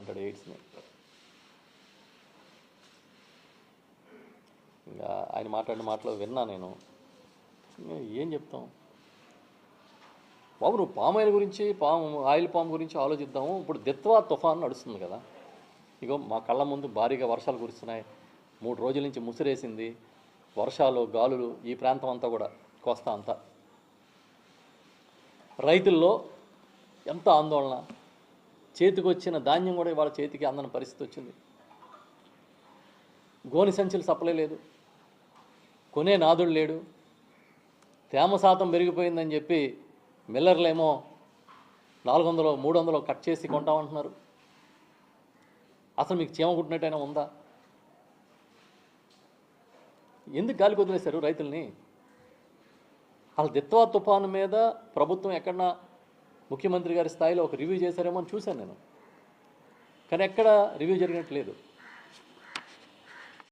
అంటాడు ఎయిడ్స్ని. ఇంకా ఆయన మాట్లాడిన మాటలు విన్నా నేను. ఏం చెప్తాం బాబు, నువ్వు పామ్ ఆయిల్ గురించి ఆయిల్ పామ్ గురించి ఆలోచిద్దాము. ఇప్పుడు దిత్వా తుఫాన్ నడుస్తుంది కదా, ఇగో మా కళ్ళ ముందు భారీగా వర్షాలు కురుస్తున్నాయి. 3 రోజుల నుంచి ముసిరేసింది, వర్షాలు గాలులు ఈ ప్రాంతం అంతా కూడా, కోస్తా అంతా. రైతుల్లో ఎంత ఆందోళన, చేతికి వచ్చిన ధాన్యం కూడా ఇవాళ చేతికి అందని పరిస్థితి వచ్చింది. గోని సంచులు సప్లై లేదు, కొనే నాదుడు లేడు. తేమ శాతం పెరిగిపోయిందని చెప్పి మిల్లర్లేమో 400 300 కట్ చేసి కొంటామంటున్నారు. అసలు మీకు చీమ కుట్టినట్టయినా ఉందా? ఎందుకు గాలికి వదిలేశారు రైతుల్ని? అసలు దిత్వా తుఫాను మీద ప్రభుత్వం ఎక్కడన్నా ముఖ్యమంత్రి గారి స్థాయిలో ఒక రివ్యూ చేశారేమో అని చూశాను నేను, కానీ ఎక్కడ రివ్యూ జరిగినట్టు లేదు.